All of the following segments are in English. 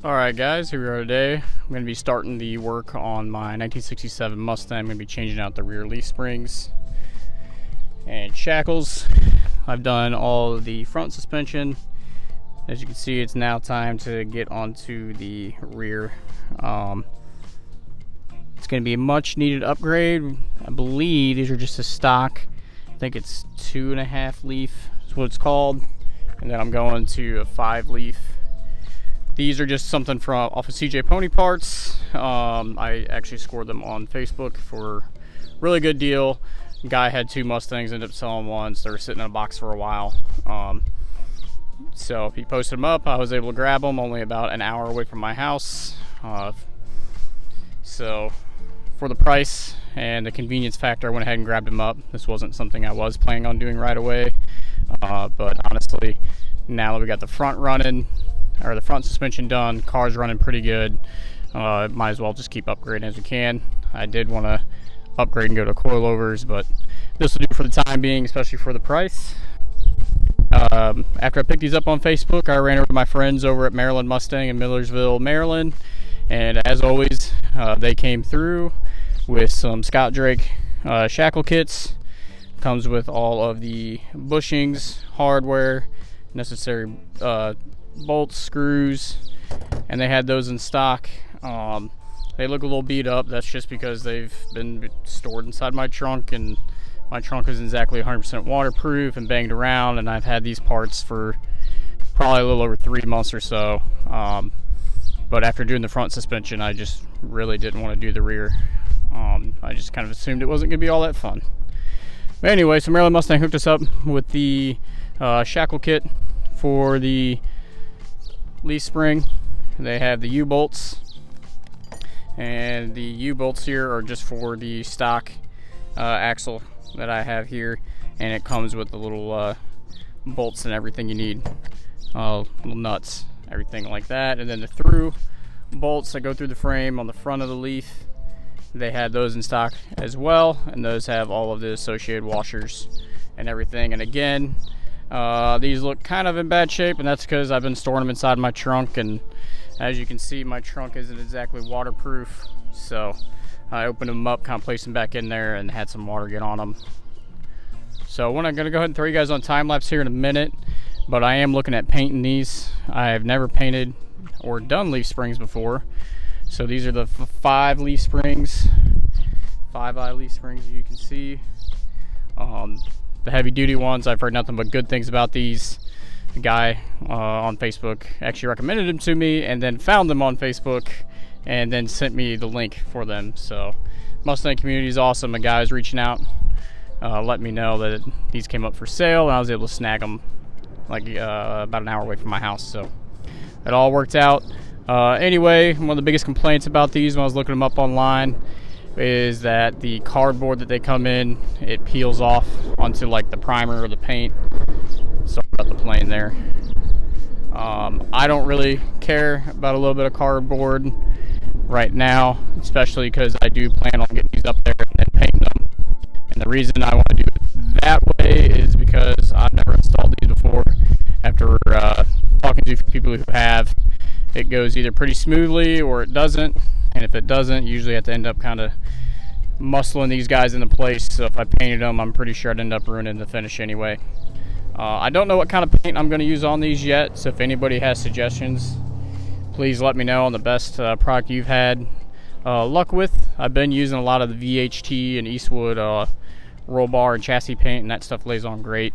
Alright guys, here we are today. I'm going to be starting the work on my 1967 Mustang. I'm going to be changing out the rear leaf springs and shackles. I've done all of the front suspension. As you can see, it's now time to get onto the rear. It's going to be a much needed upgrade. I believe these are just a stock. I think it's 2.5 leaf is what it's called. And then I'm going to a 5 leaf. These are just something from off of CJ Pony Parts. I actually scored them on Facebook for a really good deal. Guy had 2 Mustangs, ended up selling one, so they were sitting in a box for a while. So he posted them up. I was able to grab them, only about an hour away from my house. So for the price and the convenience factor, I went ahead and grabbed them up. This wasn't something I was planning on doing right away. But honestly, now that we got the front running, or the front suspension done, car's running pretty good, might as well just keep upgrading as we can. I did want to upgrade and go to coilovers, but this will do for the time being, especially for the price. After I picked these up on Facebook, I ran over to my friends over at Maryland Mustang in Millersville, Maryland, and as always, they came through with some Scott Drake shackle kits. Comes with all of the bushings, hardware, necessary bolts, screws, and they had those in stock. They look a little beat up. That's just because they've been stored inside my trunk, and my trunk isn't exactly 100% waterproof and banged around, and I've had these parts for probably a little over 3 months or so. But after doing the front suspension, I just really didn't want to do the rear. I just kind of assumed it wasn't going to be all that fun. But anyway, so Maryland Mustang hooked us up with the shackle kit for the leaf spring. They have the U-bolts, and the U-bolts here are just for the stock axle that I have here, and it comes with the little bolts and everything you need, little nuts, everything like that. And then the through bolts that go through the frame on the front of the leaf, they had those in stock as well, and those have all of the associated washers and everything. And again, these look kind of in bad shape, and that's because I've been storing them inside my trunk, and as you can see, my trunk isn't exactly waterproof. So I opened them up, kind of placed them back in there, and had some water get on them. So I'm gonna go ahead and throw you guys on time lapse here in a minute, but I am looking at painting these. I've never painted or done leaf springs before. So these are the 5 leaf springs, 5-eye leaf springs, as you can see. The heavy duty ones, I've heard nothing but good things about these. A guy on Facebook actually recommended them to me, and then found them on Facebook and then sent me the link for them. So Mustang community is awesome. A guy was reaching out, let me know that these came up for sale, and I was able to snag them like about an hour away from my house. So it all worked out. Anyway, one of the biggest complaints about these when I was looking them up online is that the cardboard that they come in, it peels off onto like the primer or the paint. Sorry about the plane there. I don't really care about a little bit of cardboard right now, especially because I do plan on getting these up there and then painting them. And the reason I want to do it that way is because I've never installed these before. After talking to a few people who have, it goes either pretty smoothly or it doesn't. And if it doesn't, usually I have to end up kind of muscling these guys into place. So if I painted them, I'm pretty sure I'd end up ruining the finish anyway. I don't know what kind of paint I'm going to use on these yet, so if anybody has suggestions, please let me know on the best product you've had luck with. I've been using a lot of the VHT and Eastwood roll bar and chassis paint, and that stuff lays on great.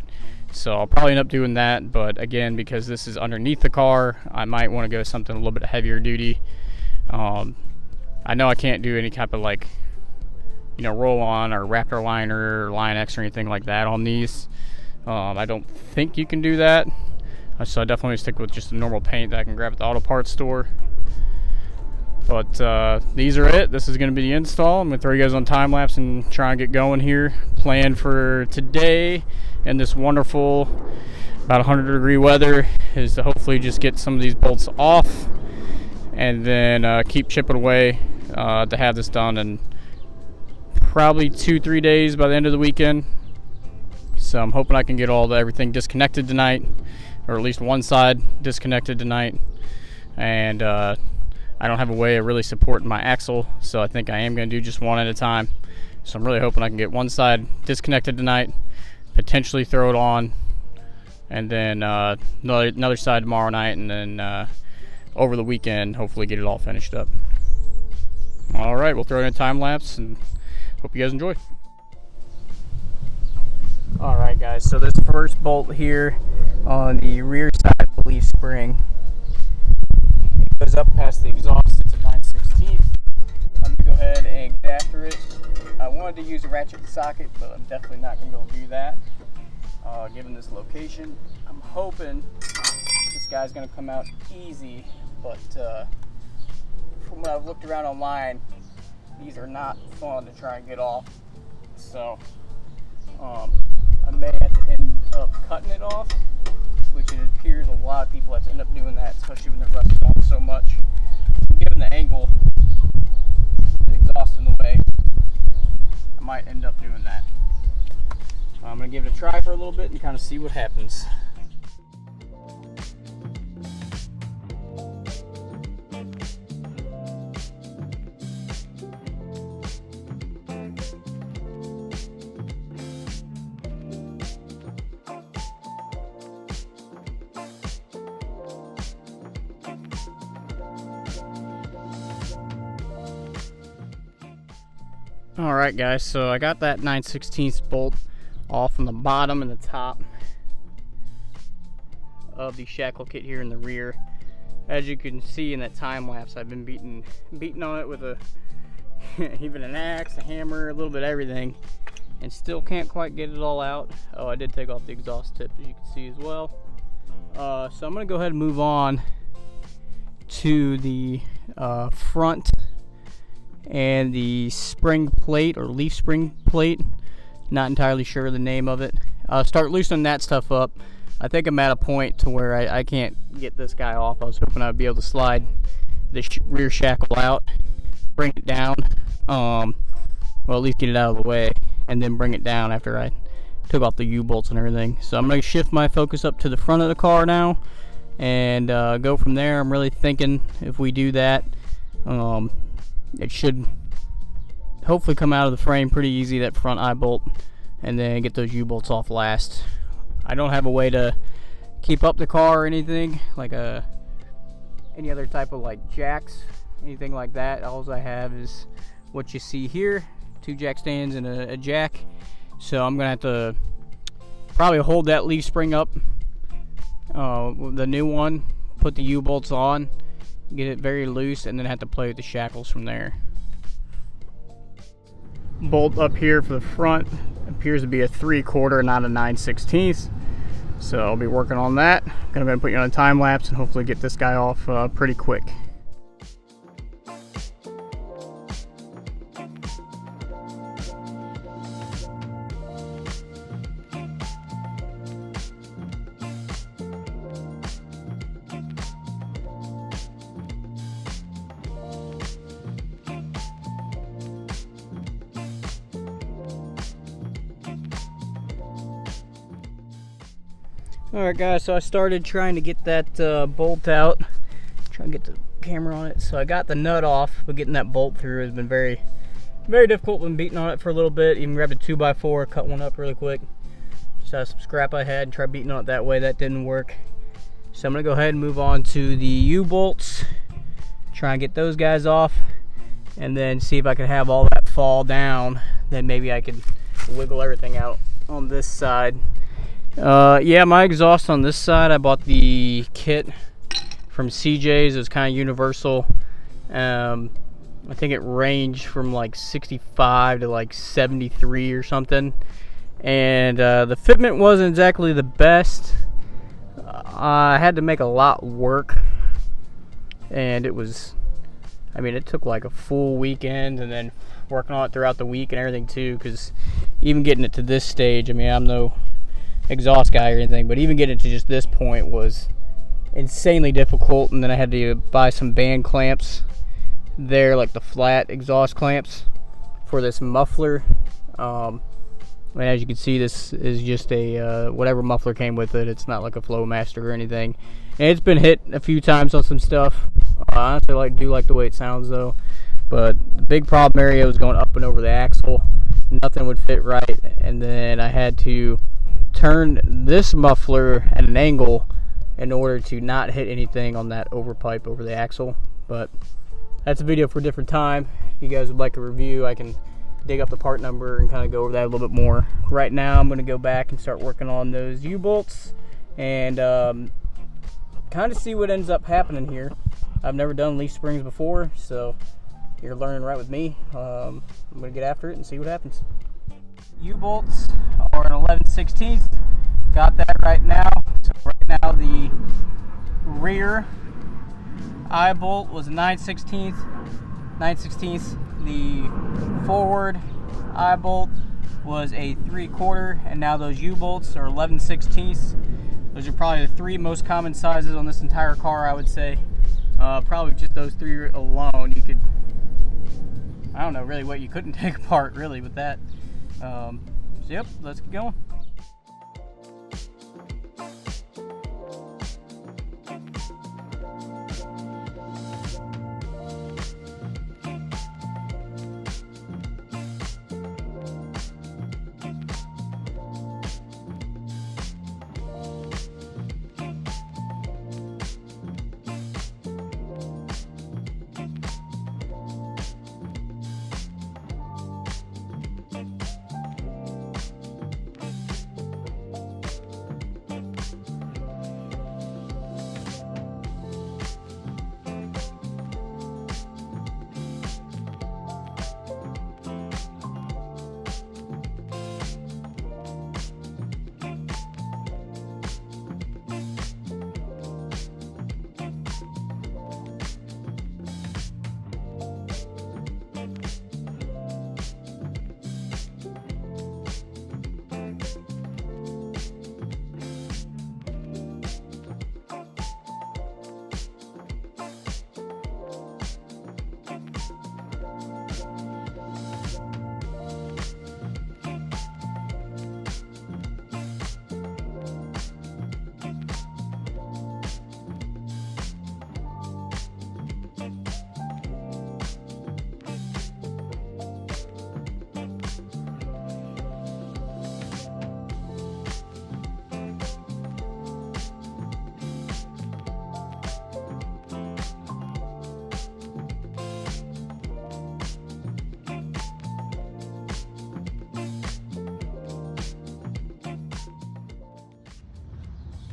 So I'll probably end up doing that, but again, because this is underneath the car, I might want to go something a little bit heavier duty. I know I can't do any type of like, roll on or Raptor liner or Line X or anything like that on these. I don't think you can do that, so I definitely stick with just the normal paint that I can grab at the auto parts store. But these are it. This is going to be the install. I'm going to throw you guys on time lapse and try and get going here. Plan for today and this wonderful about 100-degree weather is to hopefully just get some of these bolts off and then keep chipping away to have this done in probably 2-3 days by the end of the weekend. So I'm hoping I can get everything disconnected tonight, or at least one side disconnected tonight, and I don't have a way of really supporting my axle, so I think I am going to do just one at a time. So I'm really hoping I can get one side disconnected tonight, potentially throw it on, and then another side tomorrow night, and then over the weekend hopefully get it all finished up. All right, we'll throw it in a time lapse and hope you guys enjoy. All right, guys, so this first bolt here on the rear side of the leaf spring goes up past the exhaust. It's a 9/16. I'm gonna go ahead and get after it. I wanted to use a ratchet socket, but I'm definitely not gonna be able to do that given this location. I'm hoping this guy's gonna come out easy, but from what I've looked around online, these are not fun to try and get off. So I may have to end up cutting it off, which it appears a lot of people have to end up doing that, especially when they're rusting on so much. Given the angle, the exhaust in the way, I might end up doing that. I'm going to give it a try for a little bit and kind of see what happens. Alright guys, so I got that 9/16 bolt off from the bottom and the top of the shackle kit here in the rear. As you can see in that time lapse, I've been beating on it with even an axe, a hammer, a little bit of everything, and still can't quite get it all out. Oh, I did take off the exhaust tip, as you can see as well. So I'm going to go ahead and move on to the front and the spring plate, or leaf spring plate. Not entirely sure the name of it. Start loosening that stuff up. I think I'm at a point to where I can't get this guy off. I was hoping I'd be able to slide the rear shackle out, bring it down, well, at least get it out of the way, and then bring it down after I took off the U-bolts and everything. So I'm going to shift my focus up to the front of the car now and go from there. I'm really thinking if we do that, it should hopefully come out of the frame pretty easy, that front eye bolt, and then get those U-bolts off last. I don't have a way to keep up the car or anything, like any other type of like jacks, anything like that. All I have is what you see here, 2 jack stands and a jack. So I'm gonna have to probably hold that leaf spring up, the new one, put the U-bolts on, get it very loose, and then have to play with the shackles from there. Bolt up here for the front appears to be a 3/4, not a 9/16. So I'll be working on that. I'm gonna put you on a time lapse and hopefully get this guy off pretty quick. Alright guys, so I started trying to get that bolt out, trying to get the camera on it. So I got the nut off, but getting that bolt through has been very difficult. Been beating on it for a little bit, even grabbed a 2x4, cut one up really quick. Just out of some scrap I had and tried beating on it that way. That didn't work. So I'm going to go ahead and move on to the U-bolts, try and get those guys off, and then see if I can have all that fall down. Then maybe I can wiggle everything out on this side. Yeah, my exhaust on this side, I bought the kit from CJ's. It was kind of universal. I think it ranged from like 65 to like 73 or something. And the fitment wasn't exactly the best. I had to make a lot work. And it was, I mean, it took like a full weekend and then working on it throughout the week and everything too. Because even getting it to this stage, I mean, I'm no exhaust guy or anything, but even getting it to just this point was insanely difficult. And then I had to buy some band clamps there, like the flat exhaust clamps for this muffler. And as you can see, this is just a whatever muffler came with it. It's not like a Flowmaster or anything. And it's been hit a few times on some stuff. I honestly do like the way it sounds though. But the big problem area was going up and over the axle. Nothing would fit right, and then I had to turn this muffler at an angle in order to not hit anything on that overpipe over the axle. But that's a video for a different time. If you guys would like a review, I can dig up the part number and kind of go over that a little bit more. Right now I'm going to go back and start working on those U-bolts and kind of see what ends up happening here. I've never done leaf springs before, so you're learning right with me. I'm going to get after it and see what happens. U-bolts are an 11/16. Got that right now. So right now the rear eye bolt was a 9/16. The forward eye bolt was a 3/4, and now those U-bolts are 11/16. Those are probably the three most common sizes on this entire car, I would say. Probably just those three alone, you could, I don't know really what you couldn't take apart really with that. So yep, let's get going.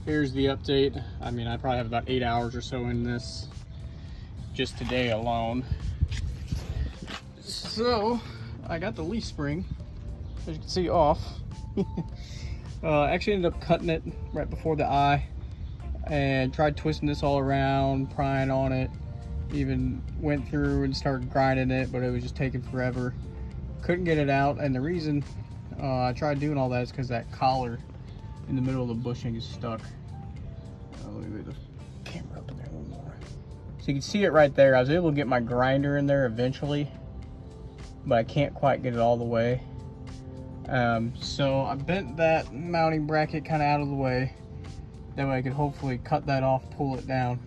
Here's the update. I mean, I probably have about 8 hours or so in this just today alone. So I got the leaf spring, as you can see, off. Actually ended up cutting it right before the eye and tried twisting this all around, prying on it, even went through and started grinding it, but it was just taking forever. Couldn't get it out, and the reason I tried doing all that is because that collar in the middle of the bushing is stuck. Let me move the camera up in there a little more. So you can see it right there. I was able to get my grinder in there eventually, but I can't quite get it all the way. So I bent that mounting bracket kind of out of the way. That way I could hopefully cut that off, pull it down,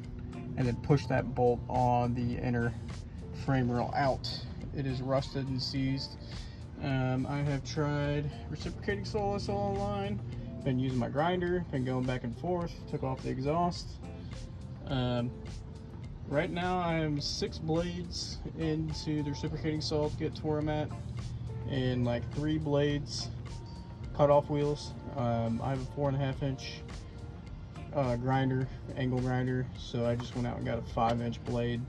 and then push that bolt on the inner frame rail out. It is rusted and seized. I have tried reciprocating solace all online. Been using my grinder, been going back and forth, took off the exhaust. Right now I am 6 blades into the reciprocating saw to get to where I'm at, and like 3 blades cut off wheels. I have a 4.5 inch grinder, angle grinder, so I just went out and got a 5-inch blade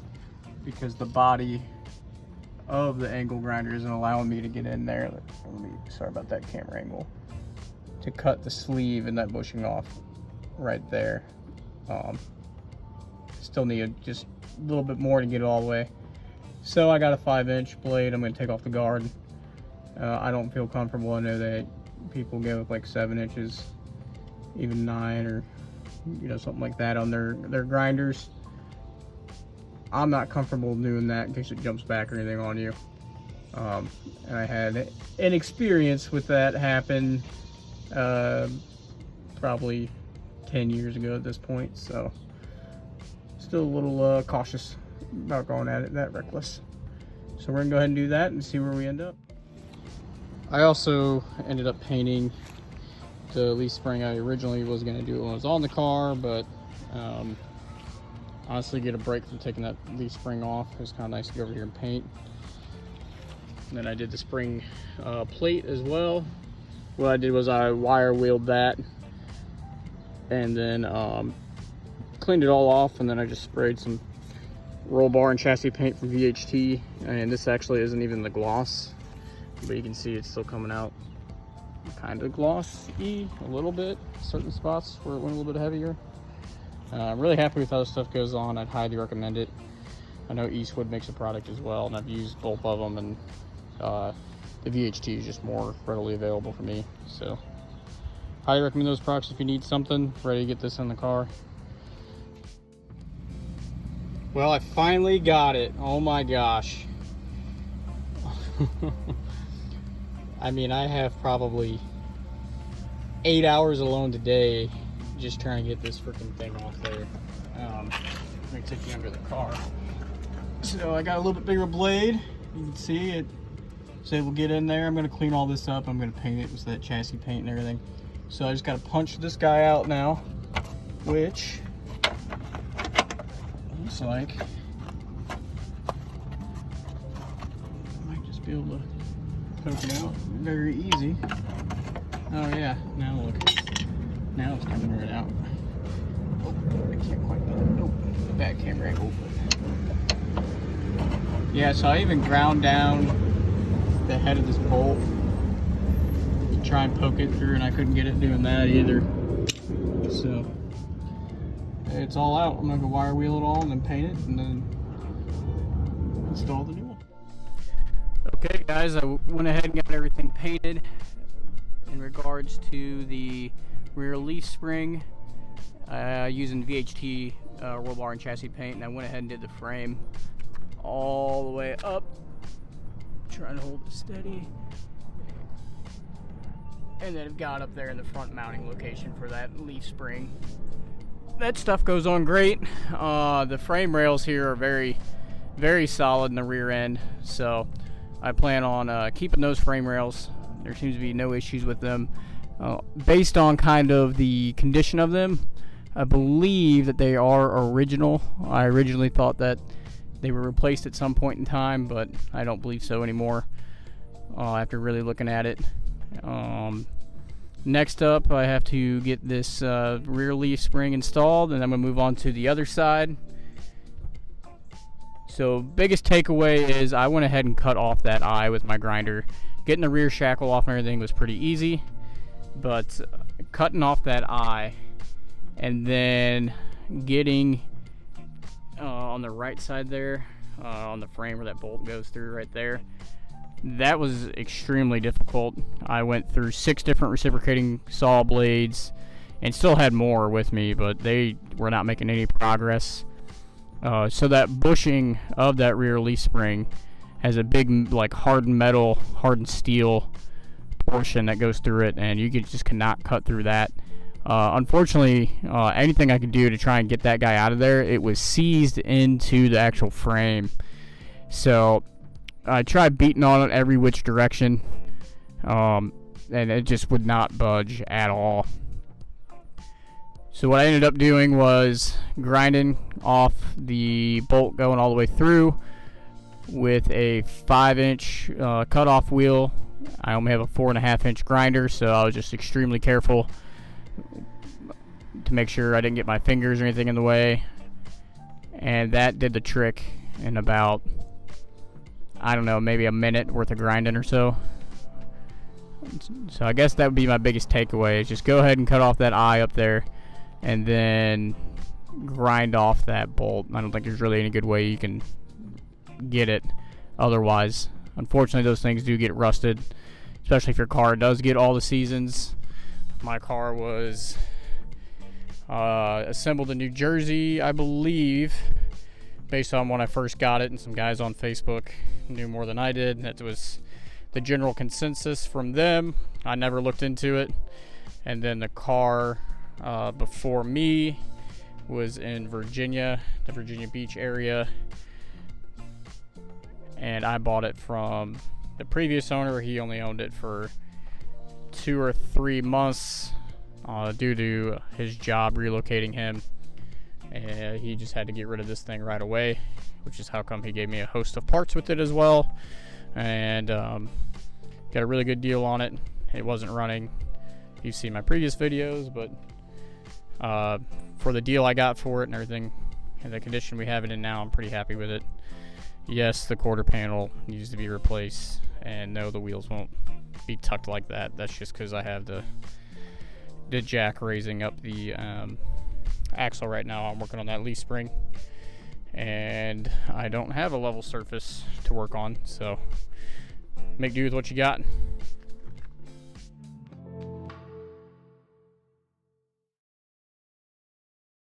because the body of the angle grinder isn't allowing me to get in there. Sorry about that camera angle. To cut the sleeve and that bushing off right there. Still need just a little bit more to get it all the way. So I got a 5-inch blade. I'm going to take off the guard. I don't feel comfortable. I know that people go with like 7 inches, even 9, or something like that on their grinders. I'm not comfortable doing that in case it jumps back or anything on you. And I had an experience with that happen probably 10 years ago at this point, so still a little cautious about going at it that reckless. So we're gonna go ahead and do that and see where we end up. I also ended up painting the leaf spring. I originally was gonna do it when I was on the car, but honestly, get a break from taking that leaf spring off. It was kind of nice to go over here and paint. And then I did the spring plate as well. What I did was I wire wheeled that and then cleaned it all off, and then I just sprayed some roll bar and chassis paint from VHT. And this actually isn't even the gloss, but you can see it's still coming out kind of glossy a little bit, certain spots where it went a little bit heavier. I'm really happy with how this stuff goes on. I'd highly recommend it. I know Eastwood makes a product as well, and I've used both of them, and the VHT is just more readily available for me. So highly recommend those products if you need something ready to get this in the car. Well, I finally got it. Oh my gosh. I mean, I have probably 8 hours alone today just trying to get this freaking thing off there. Let me take you under the car. So I got a little bit bigger blade. You can see it. So we'll get in there. I'm going to clean all this up. I'm going to paint it with that chassis paint and everything. So I just got to punch this guy out now, which looks like I might just be able to poke it out very easy. Oh yeah, now look. Now it's coming right out. Oh, I can't quite get it. Oh, bad camera angle. Yeah, so I even ground down the head of this bolt to try and poke it through, and I couldn't get it doing that either. So it's all out. I'm gonna go wire wheel it all and then paint it and then install the new one. Okay guys, I went ahead and got everything painted in regards to the rear leaf spring using VHT roll bar and chassis paint, and I went ahead and did the frame all the way up, trying to hold it steady, and then it got up there in the front mounting location for that leaf spring. That stuff goes on great. The frame rails here are very, very solid in the rear end, so I plan on keeping those frame rails. There seems to be no issues with them. Based on kind of the condition of them, I believe that they are original. I originally thought that they were replaced at some point in time, but I don't believe so anymore after really looking at it. Next up, I have to get this rear leaf spring installed, and I'm going to move on to the other side. So biggest takeaway is I went ahead and cut off that eye with my grinder. Getting the rear shackle off and everything was pretty easy, but cutting off that eye and then getting on the right side there, on the frame where that bolt goes through right there, that was extremely difficult. I went through 6 different reciprocating saw blades and still had more with me, but they were not making any progress. So that bushing of that rear leaf spring has a big, like, hardened metal, hardened steel portion that goes through it, and you just cannot cut through that. Unfortunately, anything I could do to try and get that guy out of there, it was seized into the actual frame. So I tried beating on it every which direction, and it just would not budge at all. So what I ended up doing was grinding off the bolt going all the way through with a 5-inch cutoff wheel. I only have a 4.5-inch grinder, so I was just extremely careful to make sure I didn't get my fingers or anything in the way. And that did the trick in about, I don't know, maybe a minute worth of grinding or so. So I guess that would be my biggest takeaway, is just go ahead and cut off that eye up there and then grind off that bolt. I don't think there's really any good way you can get it otherwise. Unfortunately, those things do get rusted, especially if your car does get all the seasons. My car was assembled in New Jersey, I believe, based on when I first got it, and some guys on Facebook knew more than I did. That was the general consensus from them. I never looked into it. And then the car before me was in Virginia, the Virginia Beach area, and I bought it from the previous owner. He only owned it for 2 or 3 months due to his job relocating him, and he just had to get rid of this thing right away, which is how come he gave me a host of parts with it as well, and got a really good deal on it. It wasn't running. You've seen my previous videos, but for the deal I got for it and everything, and the condition we have it in now, I'm pretty happy with it. Yes, the quarter panel needs to be replaced, and no, the wheels won't be tucked like that. That's just because I have the jack raising up the axle right now. I'm working on that leaf spring, and I don't have a level surface to work on, so make do with what you got.